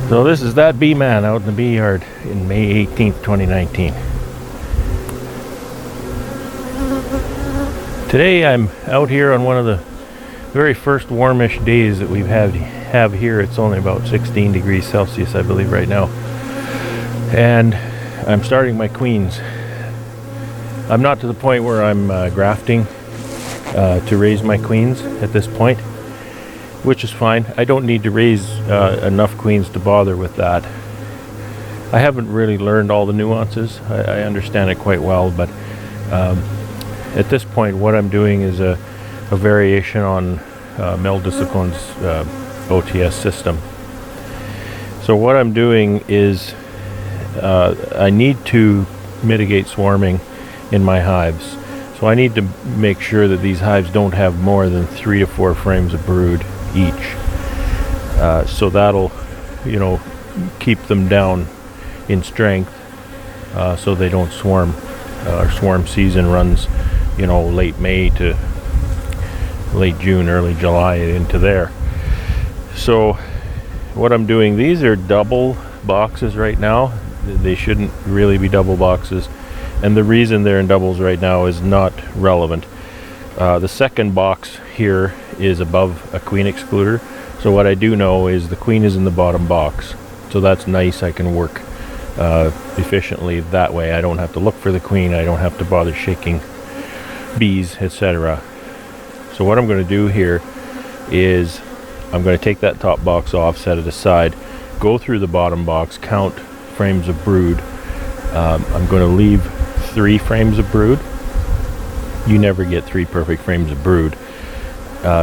So this is that bee man out in the bee yard in May 18th, 2019. Today I'm out here on one of the very first warmish days that we've have here. It's only about 16 degrees Celsius, I believe, right now. And I'm starting my queens. I'm not to the point where I'm grafting to raise my queens at this point, which is fine. I don't need to raise enough queens to bother with that. I haven't really learned all the nuances. I understand it quite well, but at this point what I'm doing is a variation on Mel Discipline's OTS system. So what I'm doing is I need to mitigate swarming in my hives. So I need to make sure that these hives don't have more than 3 to 4 frames of brood each. So that'll, keep them down in strength so they don't swarm. Our swarm season runs, late May to late June, early July into there. So what I'm doing, these are double boxes right now. They shouldn't really be double boxes. And the reason they're in doubles right now is not relevant. The second box here is above a queen excluder. So what I do know is the queen is in the bottom box. So that's nice. I can work efficiently that way. I don't have to look for the queen. I don't have to bother shaking bees, etc. So what I'm going to do here is I'm going to take that top box off, set it aside, go through the bottom box, count frames of brood. I'm going to leave 3 frames of brood. You never get 3 perfect frames of brood,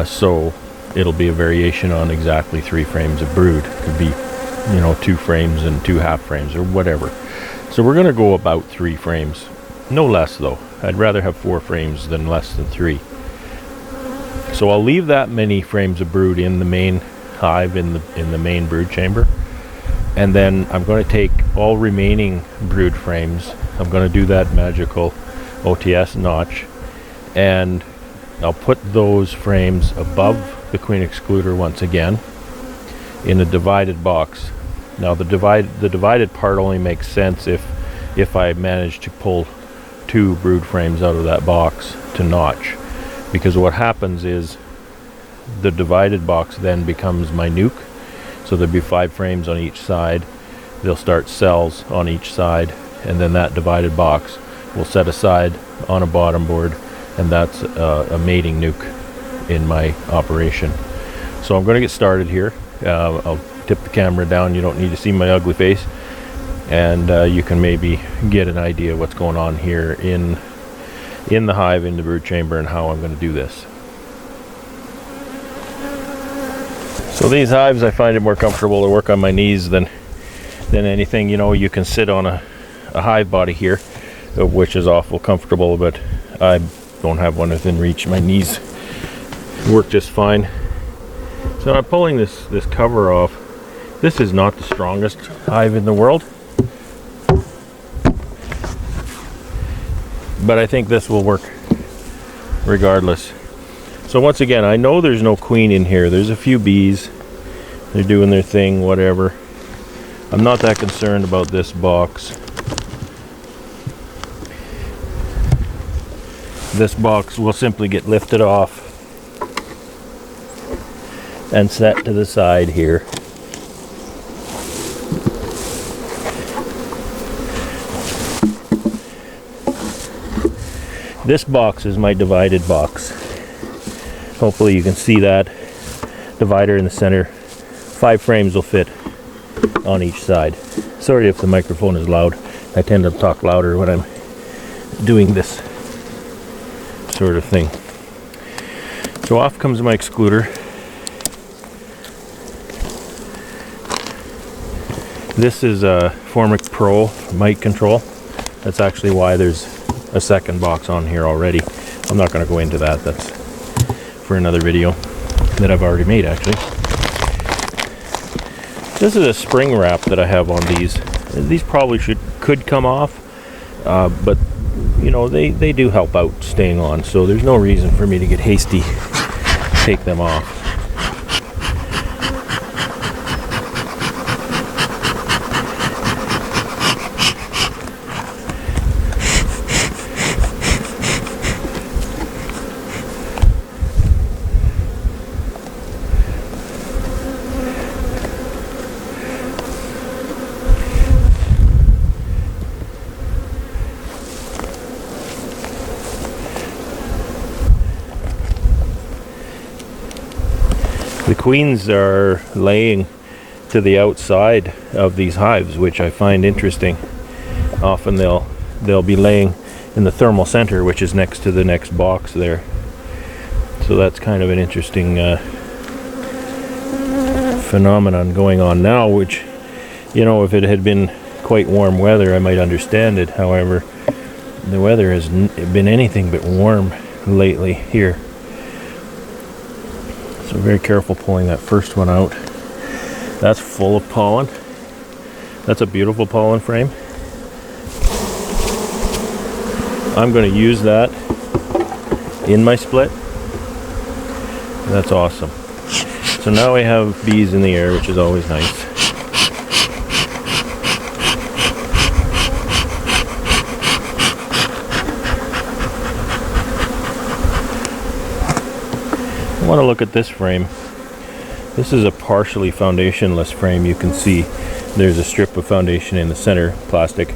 so it'll be a variation on exactly 3 frames of brood. It could be 2 frames and 2 half frames or whatever. So we're going to go about 3 frames, no less though. I'd rather have 4 frames than less than 3. So I'll leave that many frames of brood in the main hive, in the main brood chamber, and then I'm going to take all remaining brood frames. I'm going to do that magical OTS notch, and I'll put those frames above the queen excluder once again in a divided box. Now the divided part only makes sense if I manage to pull 2 brood frames out of that box to notch, because what happens is the divided box then becomes my nuke. So there'll be 5 frames on each side. They'll start cells on each side, and then that divided box will set aside on a bottom board, and that's a mating nuke in my operation. So I'm going to get started here. I'll tip the camera down. You don't need to see my ugly face, and you can maybe get an idea of what's going on here in the hive, in the brood chamber, and how I'm going to do this. So these hives, I find it more comfortable to work on my knees than anything. You can sit on a hive body here, which is awful comfortable, but I don't have one within reach. My knees work just fine. So I'm pulling this cover off. This is not the strongest hive in the world, but I think this will work regardless. So once again, I know there's no queen in here. There's a few bees. They're doing their thing, whatever. I'm not that concerned about this box. This box will simply get lifted off and set to the side here. This box is my divided box. Hopefully you can see that divider in the center. 5 frames will fit on each side. Sorry if the microphone is loud. I tend to talk louder when I'm doing this sort of thing. So off comes my excluder. This is a Formic Pro mic control. That's actually why there's a second box on here already. I'm not going to go into that. That's for another video that I've already made, actually. This is a spring wrap that I have on these. These probably could come off, but they do help out staying on, so there's no reason for me to get hasty, take them off. queens are laying to the outside of these hives, which I find interesting. Often they'll be laying in the thermal center, which is next to the next box there. So that's kind of an interesting phenomenon going on now, which, you know, if it had been quite warm weather, I might understand it. However, the weather has been anything but warm lately here. So very careful pulling that first one out. That's full of pollen. That's a beautiful pollen frame. I'm going to use that in my split. That's awesome. So now we have bees in the air, which is always nice. I want to look at this frame. This is a partially foundationless frame. You can see there's a strip of foundation in the center, plastic,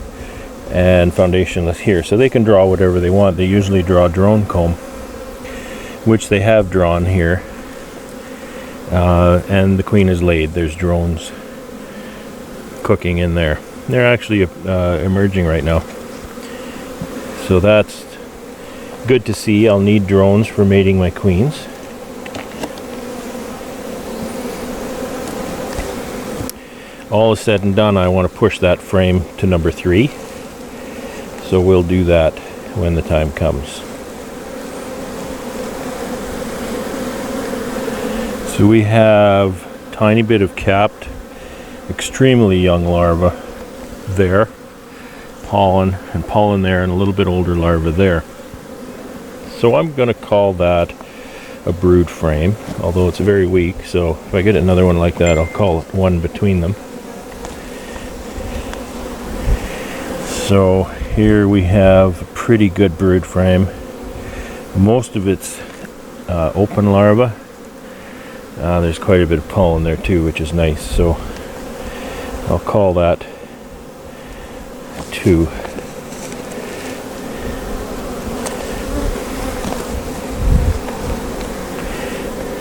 and foundationless here. So they can draw whatever they want. They usually draw drone comb, which they have drawn here. And the queen is laid. There's drones cooking in there. They're actually emerging right now. So that's good to see. I'll need drones for mating my queens. All is said and done, I want to push that frame to number 3. So we'll do that when the time comes. So we have a tiny bit of capped, extremely young larva there. Pollen there, and a little bit older larva there. So I'm going to call that a brood frame, although it's very weak. So if I get another one like that, I'll call it one between them. So here we have a pretty good brood frame. Most of it's open larva. There's quite a bit of pollen there too, which is nice. So I'll call that 2.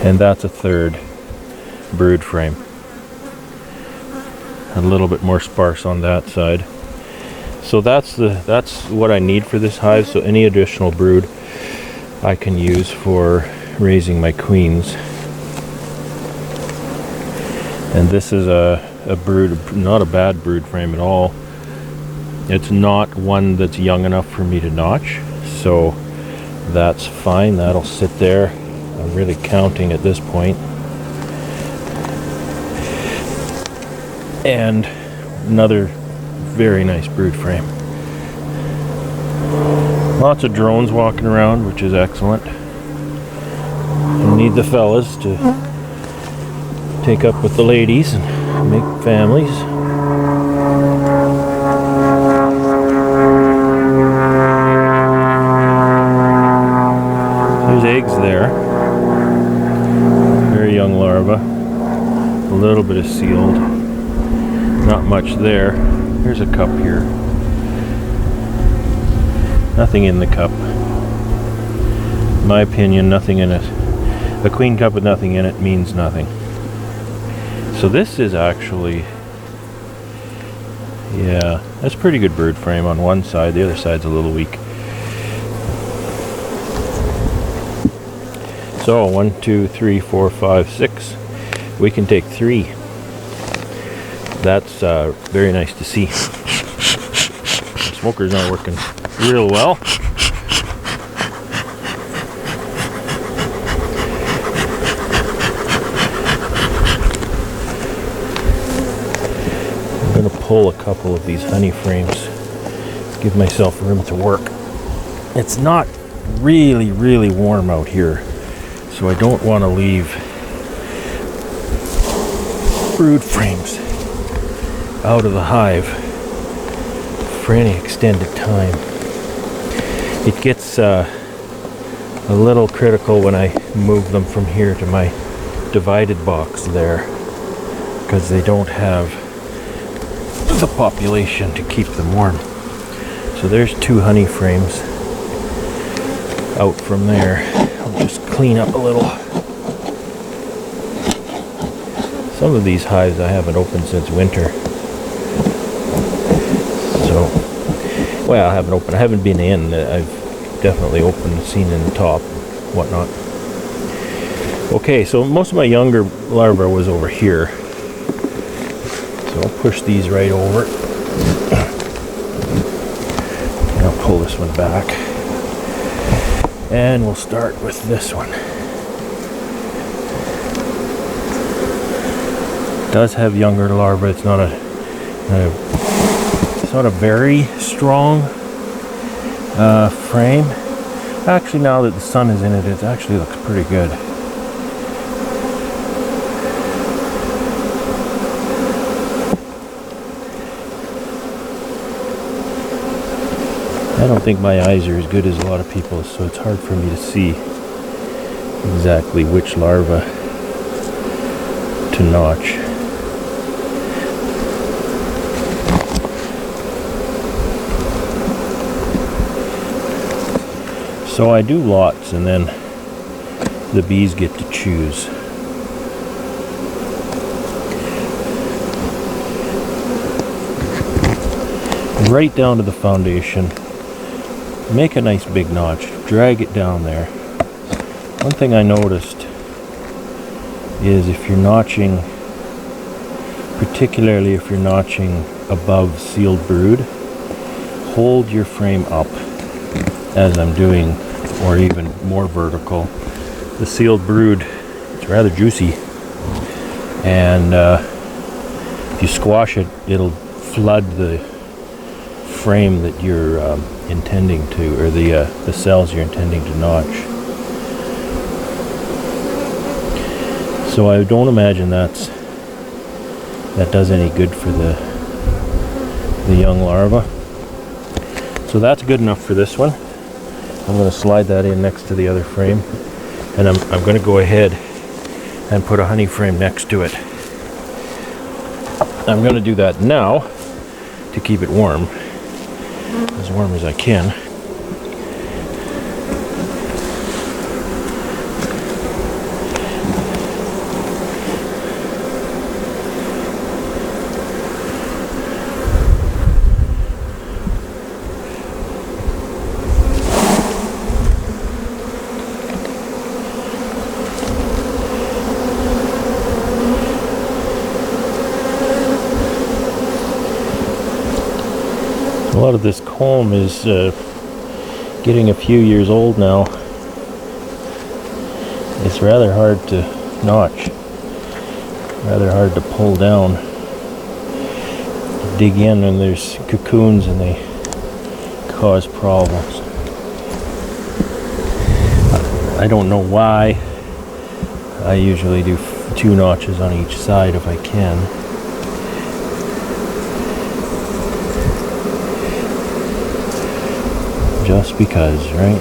And that's a 3rd brood frame. A little bit more sparse on that side. So that's what I need for this hive. So any additional brood I can use for raising my queens. And this is a brood, not a bad brood frame at all. It's not one that's young enough for me to notch, so that's fine. That'll sit there. I'm really counting at this point. And another very nice brood frame. Lots of drones walking around, which is excellent. You need the fellas to take up with the ladies and make families. There's eggs there. Very young larva. A little bit of sealed. Not much there. There's a cup here. Nothing in the cup. In my opinion, nothing in it. A queen cup with nothing in it means nothing. So this is actually, yeah, that's pretty good brood frame on one side. The other side's a little weak. So 1, 2, 3, 4, 5, 6. We can take 3. That's very nice to see. The smoker's not working real well. I'm going to pull a couple of these honey frames, give myself room to work. It's not really warm out here, so I don't want to leave brood frames out of the hive for any extended time. It gets a little critical when I move them from here to my divided box there, because they don't have the population to keep them warm. So there's 2 honey frames out from there. I'll just clean up a little. Some of these hives I haven't opened since winter. So, well, I haven't been in. I've definitely opened, seen in the top, whatnot. Okay, so most of my younger larvae was over here. So I'll push these right over. And I'll pull this one back. And we'll start with this one. It does have younger larvae. It's not a very strong frame. Actually, now that the sun is in it, it actually looks pretty good. I don't think my eyes are as good as a lot of people's, so it's hard for me to see exactly which larva to notch. So I do lots, and then the bees get to choose. Right down to the foundation. Make a nice big notch. Drag it down there. One thing I noticed is if you're notching, particularly if you're notching above sealed brood, hold your frame up as I'm doing, or even more vertical. The sealed brood, it's rather juicy, and if you squash it, it'll flood the frame that you're intending to, or the cells you're intending to notch. So I don't imagine that does any good for the young larva. So that's good enough for this one. I'm going to slide that in next to the other frame, and I'm going to go ahead and put a honey frame next to it. I'm going to do that now to keep it warm as I can. A lot of this comb is getting a few years old now. It's rather hard to notch, rather hard to pull down. Dig in and there's cocoons and they cause problems. I don't know why. I usually do 2 notches on each side if I can. Just because, right?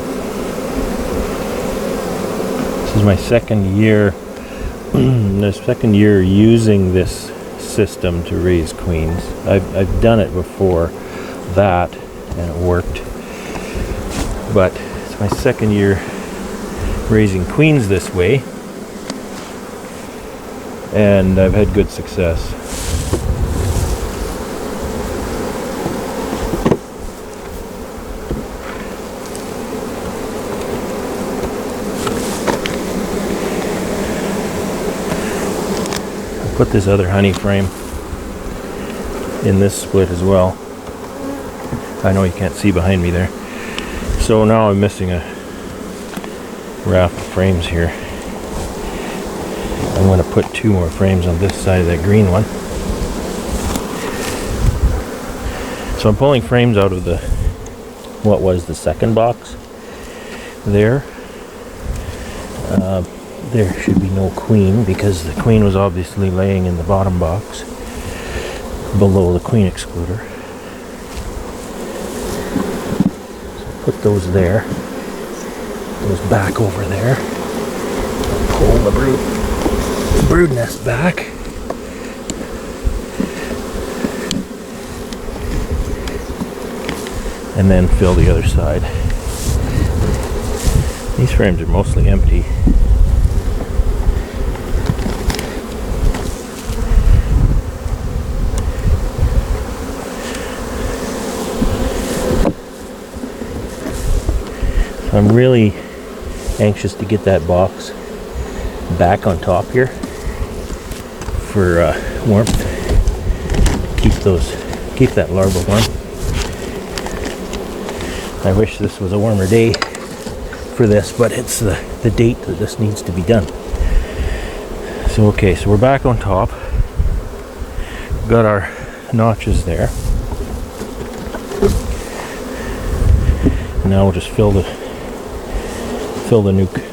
This is my second year using this system to raise queens. I've done it before that and it worked, but it's my second year raising queens this way, and I've had good success. Put this other honey frame in this split as well. I know you can't see behind me there. So now I'm missing a raft of frames here. I'm going to put 2 more frames on this side of that green one. So I'm pulling frames out of what was the second box there. There should be no queen because the queen was obviously laying in the bottom box below the queen excluder. So put those there, those back over there, pull the brood nest back, and then fill the other side. These frames are mostly empty. I'm really anxious to get that box back on top here for warmth. Keep that larva warm. I wish this was a warmer day for this, but it's the date that this needs to be done. So okay, so we're back on top. We've got our notches there. Now we'll just fill the nuke.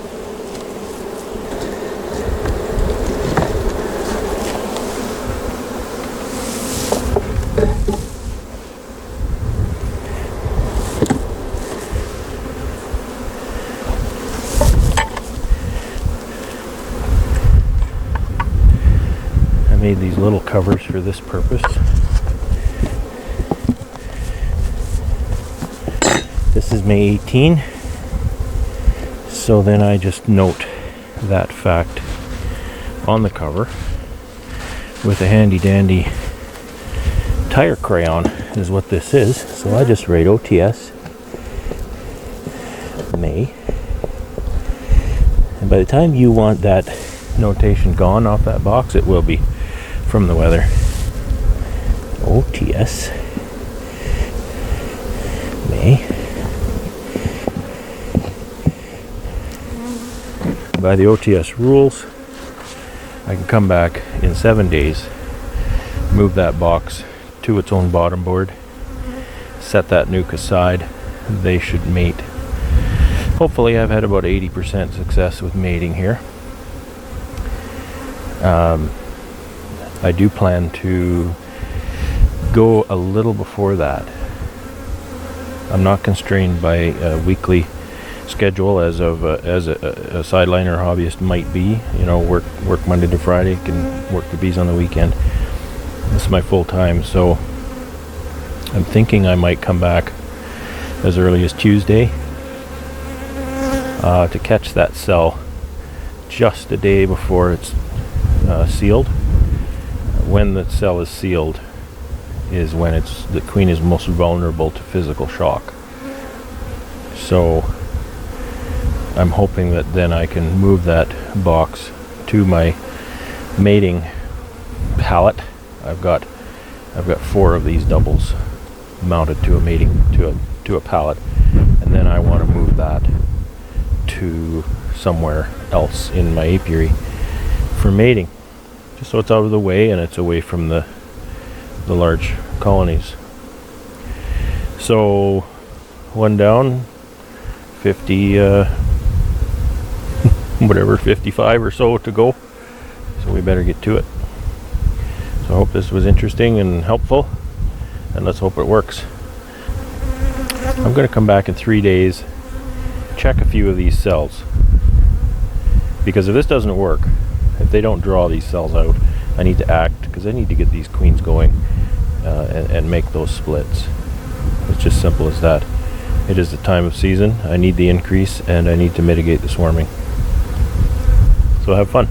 I made these little covers for this purpose. This is May 18, so then I just note that fact on the cover with a handy dandy tire crayon is what this is. So I just write OTS May, and by the time you want that notation gone off that box, it will be from the weather. OTS May. By the OTS rules, I can come back in 7 days, move that box to its own bottom board, set that nuke aside. They should mate. Hopefully I've had about 80% success with mating here. I do plan to go a little before that. I'm not constrained by a weekly schedule as a sideliner hobbyist might be. You know, work Monday to Friday, can work the bees on the weekend. This is my full time, so I'm thinking I might come back as early as Tuesday to catch that cell just a day before it's sealed. When the cell is sealed is when the queen is most vulnerable to physical shock. So I'm hoping that then I can move that box to my mating pallet. I've got 4 of these doubles mounted to a mating to a pallet, and then I want to move that to somewhere else in my apiary for mating, just so it's out of the way and it's away from the large colonies. So one down, 50 55 or so to go, so we better get to it. So I hope this was interesting and helpful, and let's hope it works. I'm going to come back in 3 days, check a few of these cells, because if this doesn't work, if they don't draw these cells out, I need to act, because I need to get these queens going and make those splits. It's just simple as that. It is the time of season. I need the increase, and I need to mitigate the swarming. So have fun.